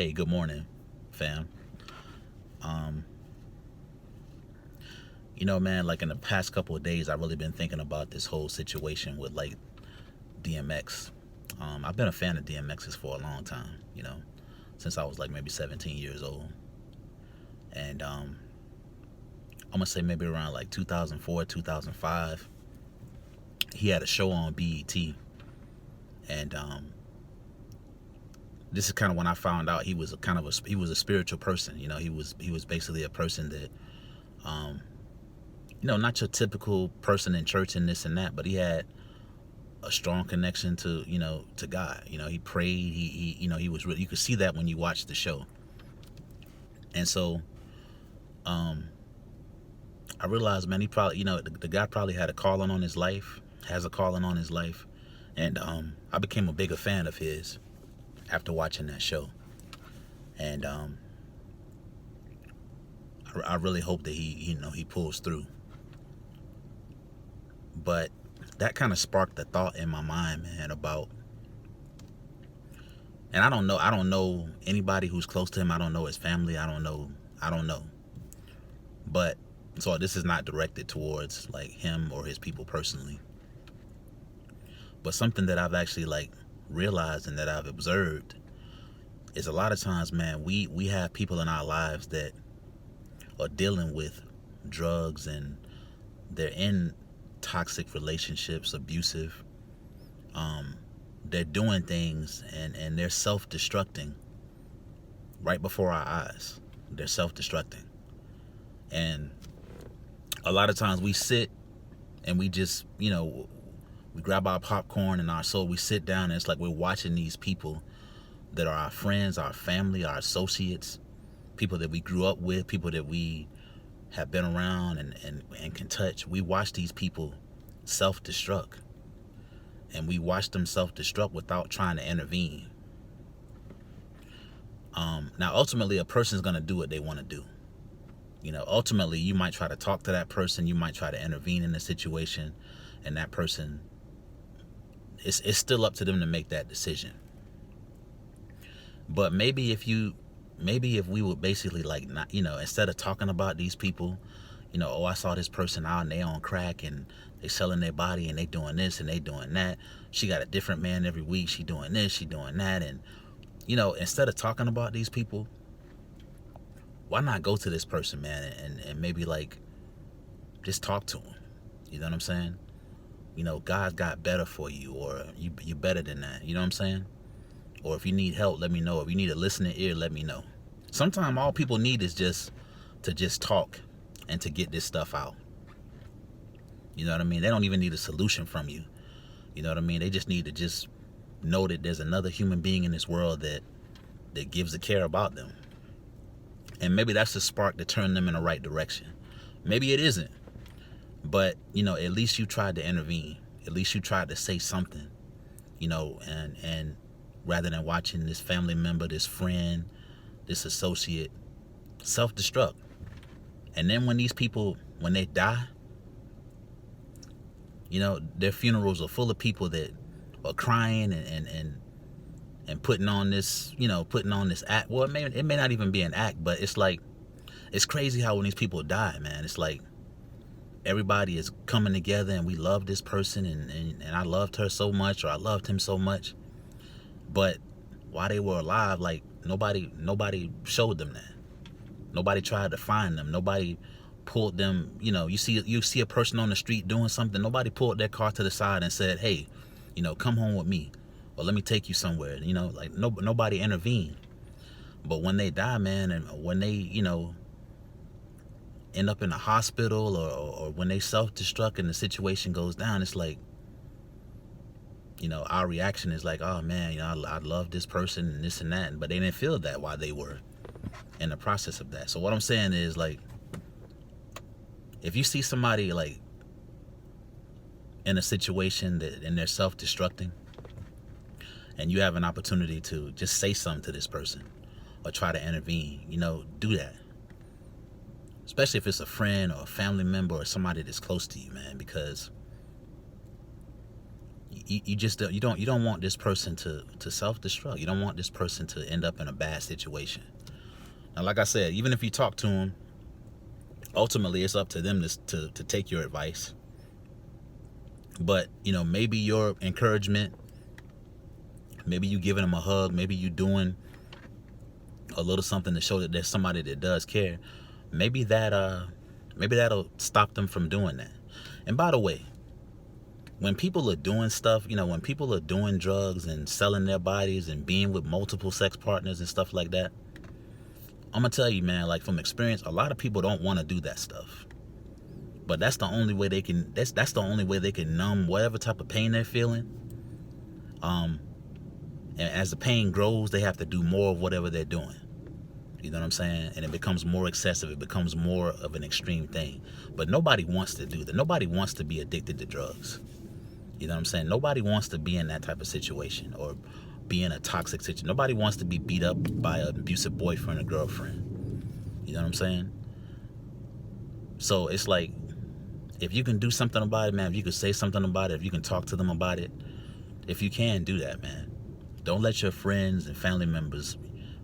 Hey, good morning, fam. Um, man, like in the past couple of days, I've really been thinking about this whole situation with like DMX. I've been a fan of DMX's for a long time, since I was like maybe 17 years old. And I'm gonna say maybe around like 2004, 2005, he had a show on BET. And this is kind of when I found out he was he was a spiritual person. He was basically a person that um, not your typical person in church and this and that, but he had a strong connection to God. He prayed. He was really, you could see that when you watch the show. And so, um, I realized, man, he probably, the guy probably had a calling on his life, has a calling on his life, and I became a bigger fan of his after watching that show. And I really hope that he pulls through. But that kind of sparked the thought in my mind, man, about, and I don't know anybody who's close to him. I don't know his family. I don't know. But so this is not directed towards like him or his people personally. But something that I've actually like realized and that I've observed is a lot of times, man, we have people in our lives that are dealing with drugs, and they're in toxic relationships, abusive. They're doing things, and they're self-destructing right before our eyes. They're self-destructing. And a lot of times we sit and we just, we grab our popcorn and our soul, we sit down, and it's like we're watching these people that are our friends, our family, our associates, people that we grew up with, people that we have been around and can touch. We watch these people self-destruct, and we watch them self-destruct without trying to intervene. Now, ultimately, a person's going to do what they want to do. Ultimately, you might try to talk to that person, you might try to intervene in the situation, and that person, it's still up to them to make that decision. But maybe if we would basically like not, instead of talking about these people, oh, I saw this person out and they on crack and they selling their body and they doing this and they doing that. She got a different man every week. She doing this, she doing that. And, instead of talking about these people, why not go to this person, man, and maybe like just talk to him? You know what I'm saying? God got better for you, or you better than that. You know what I'm saying? Or if you need help, let me know. If you need a listening ear, let me know. Sometimes all people need is just to just talk and to get this stuff out. You know what I mean? They don't even need a solution from you. You know what I mean? They just need to just know that there's another human being in this world that gives a care about them. And maybe that's the spark to turn them in the right direction. Maybe it isn't. But, at least you tried to intervene. At least you tried to say something. And rather than watching this family member, this friend, this associate self-destruct. And then when these people, when they die, their funerals are full of people that are crying and putting on this, putting on this act. Well, it may not even be an act, but it's like, it's crazy how when these people die, man, it's like everybody is coming together and we love this person and I loved her so much, or I loved him so much. But while they were alive, like nobody showed them that. Nobody tried to find them. Nobody pulled them. You see a person on the street doing something. Nobody pulled their car to the side and said, "Hey, come home with me, or let me take you somewhere." Like nobody intervened. But when they die, man, and when they end up in a hospital, or when they self-destruct and the situation goes down, it's like, our reaction is like, oh man, I love this person and this and that, but they didn't feel that while they were in the process of that. So what I'm saying is, like, if you see somebody like in a situation and they're self-destructing, and you have an opportunity to just say something to this person or try to intervene, do that. Especially if it's a friend or a family member or somebody that's close to you, man, because You just you don't want this person to self-destruct. You don't want this person to end up in a bad situation. Now, like I said, even if you talk to them, ultimately it's up to them to take your advice. But maybe your encouragement, maybe you giving them a hug, maybe you doing a little something to show that there's somebody that does care. Maybe that'll stop them from doing that. And by the way, when people are doing stuff, when people are doing drugs and selling their bodies and being with multiple sex partners and stuff like that, I'm gonna tell you, man, like from experience, a lot of people don't want to do that stuff. But that's the only way they can. That's the only way they can numb whatever type of pain they're feeling. And as the pain grows, they have to do more of whatever they're doing. You know what I'm saying? And it becomes more excessive. It becomes more of an extreme thing. But nobody wants to do that. Nobody wants to be addicted to drugs. You know what I'm saying? Nobody wants to be in that type of situation or be in a toxic situation. Nobody wants to be beat up by an abusive boyfriend or girlfriend. You know what I'm saying? So it's like, if you can do something about it, man, if you can say something about it, if you can talk to them about it, if you can, do that, man. Don't let your friends and family members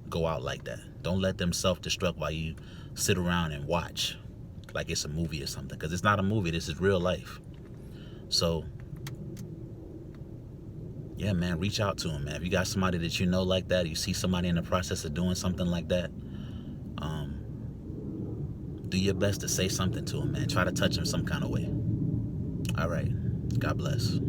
go out like that. Don't let them self-destruct while you sit around and watch like it's a movie or something, because it's not a movie. This is real life. So yeah, man, reach out to them, man. If you got somebody that you know like that, you see somebody in the process of doing something like that, do your best to say something to them, man. Try to touch them some kind of way. All right. God bless.